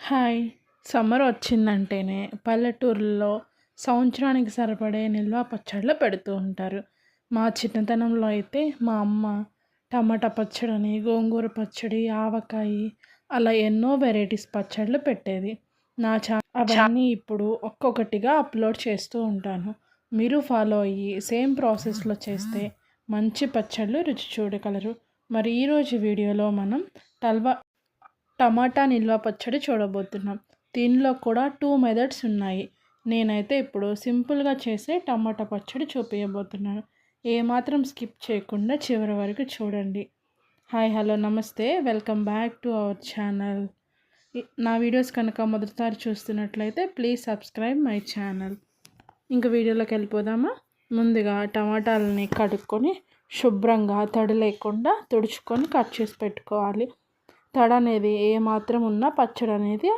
Hi! Summer వచ్చిందంటేనే పల్లెటూరుల్లో సంవత్సరానికి సరిపడే నిల్వ పచ్చళ్ళు పెడుతూ ఉంటారు. మా చిన్నతనంలో అయితే మా అమ్మ టమాటా పచ్చడని, గోంగూర పచ్చడి, ఆవకాయి అలా ఎన్నో వెరైటీస్ పచ్చళ్ళు పెట్టేది. అవన్నీ ఇప్పుడు ఒక్కొక్కటిగా అప్లోడ్ చేస్తూ ఉంటాను. మీరు ఫాలో అయ్యి సేమ్ ప్రాసెస్‌లో చేస్తే మంచి పచ్చళ్ళు రుచి చూడగలరు. మరి ఈరోజు వీడియోలో మనం టల్వా టమాటా నిల్వ పచ్చడి చూడబోతున్నాం. దీనిలో కూడా 2 మెథడ్స్ ఉన్నాయి. నేనైతే ఇప్పుడు సింపుల్గా చేసే టమాటా పచ్చడి చూపించబోతున్నాను. ఏమాత్రం స్కిప్ చేయకుండా చివరి వరకు చూడండి. హాయ్, హలో, నమస్తే, welcome back to our channel. నా వీడియోస్ కనుక మొదటిసారి చూస్తున్నట్లయితే ప్లీజ్ సబ్స్క్రైబ్ మై ఛానల్. ఇంక వీడియోలోకి వెళ్ళిపోదామా? ముందుగా టమాటాలని కడుక్కొని శుభ్రంగా తడి లేకుండా తుడుచుకొని కట్ చేసి పెట్టుకోవాలి. తడి అనేది ఏమాత్రం ఉన్నా పచ్చడి అనేది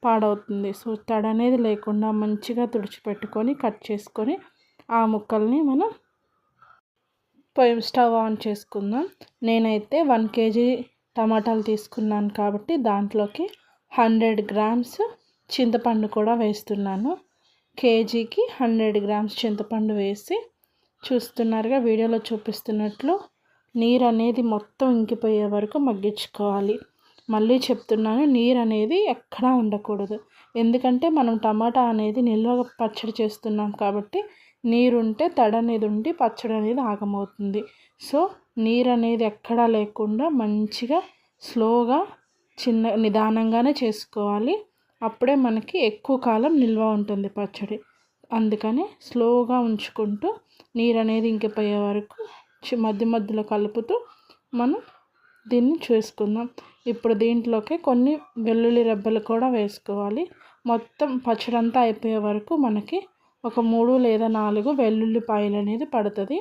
పాడవుతుంది. సో తడి అనేది లేకుండా మంచిగా తుడిచిపెట్టుకొని కట్ చేసుకొని ఆ ముక్కల్ని మనం స్టవ్ ఆన్ చేసుకుందాం. నేనైతే 1 kg టమాటాలు తీసుకున్నాను కాబట్టి దాంట్లోకి 100 grams చింతపండు కూడా వేస్తున్నాను. కేజీకి 100 grams చింతపండు వేసి చూస్తున్నారుగా వీడియోలో చూపిస్తున్నట్లు నీరు అనేది మొత్తం ఇంకిపోయే వరకు మగ్గించుకోవాలి. మళ్ళీ చెప్తున్నాను, నీరు అనేది ఎక్కడా ఉండకూడదు. ఎందుకంటే మనం టమాటా అనేది నిల్వ పచ్చడి చేస్తున్నాం కాబట్టి నీరు ఉంటే తడి అనేది ఉండి పచ్చడి అనేది ఆగమవుతుంది. సో నీరు అనేది ఎక్కడా లేకుండా మంచిగా స్లోగా నిదానంగానే చేసుకోవాలి. అప్పుడే మనకి ఎక్కువ కాలం నిల్వ ఉంటుంది పచ్చడి. అందుకని స్లోగా ఉంచుకుంటూ నీరు అనేది ఇంకిపోయే వరకు మధ్య మధ్యలో కలుపుతూ మనం దీన్ని చేసుకుందాం. ఇప్పుడు దీంట్లోకి కొన్ని వెల్లుల్లి రెబ్బలు కూడా వేసుకోవాలి. మొత్తం పచ్చడి అంతా అయిపోయే వరకు మనకి ఒక 3 లేదా 4 వెల్లుల్లిపాయలు అనేది పడుతుంది.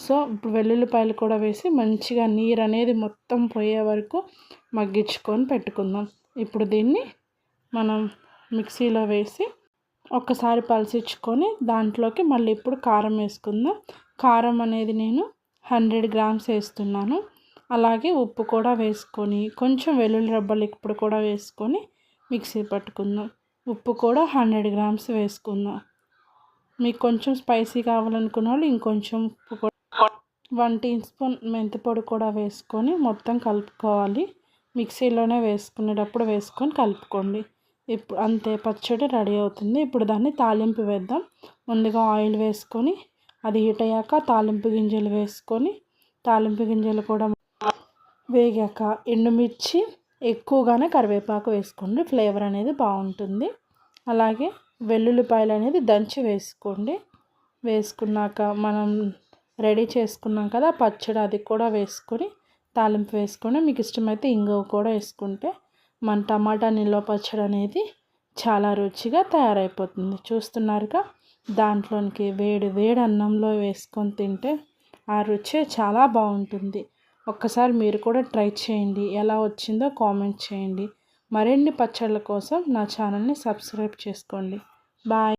సో ఇప్పుడు వెల్లుల్లిపాయలు కూడా వేసి మంచిగా నీరు అనేది మొత్తం పోయే వరకు మగ్గించుకొని పెట్టుకుందాం. ఇప్పుడు దీన్ని మనం మిక్సీలో వేసి ఒక్కసారి పలసించుకొని దాంట్లోకి మళ్ళీ ఇప్పుడు కారం వేసుకుందాం. కారం అనేది నేను 100 grams వేస్తున్నాను. అలాగే ఉప్పు కూడా వేసుకొని కొంచెం వెల్లుల్లి రెబ్బలు ఇప్పుడు కూడా వేసుకొని మిక్సీ పట్టుకుందాం. ఉప్పు కూడా 100 grams వేసుకుందాం. మీకు కొంచెం స్పైసీ కావాలనుకున్న వాళ్ళు ఇంకొంచెం ఉప్పు కూడా 1 teaspoon మెంతి పొడి కూడా వేసుకొని మొత్తం కలుపుకోవాలి. మిక్సీలోనే వేసుకునేటప్పుడు వేసుకొని కలుపుకోండి. ఇప్పుడు అంతే, పచ్చడి రెడీ అవుతుంది. ఇప్పుడు దాన్ని తాలింపు వేద్దాం. ముందుగా ఆయిల్ వేసుకొని అది హీట్ అయ్యాక తాలింపు గింజలు వేసుకొని తాలింపు గింజలు కూడా వేగాక ఎండుమిర్చి ఎక్కువగానే కరివేపాకు వేసుకోండి, ఫ్లేవర్ అనేది బాగుంటుంది. అలాగే వెల్లుల్లిపాయలు అనేది దంచి వేసుకోండి. వేసుకున్నాక మనం రెడీ చేసుకున్నాం కదా పచ్చడి, అది కూడా వేసుకొని తాలింపు వేసుకొని మీకు ఇష్టమైతే ఇంగువ కూడా వేసుకుంటే మన టమాటా నిల్వ పచ్చడి అనేది చాలా రుచిగా తయారైపోతుంది. చూస్తున్నారుగా, దాంట్లోనికి వేడి వేడి అన్నంలో వేసుకొని తింటే ఆ రుచి చాలా బాగుంటుంది. ఒక్కసారి మీరు కూడా ట్రై చేయండి. ఎలా వచ్చిందో కామెంట్ చేయండి. మరిన్ని పచ్చళ్ళ కోసం నా ఛానల్ని సబ్స్క్రైబ్ చేసుకోండి. బాయ్.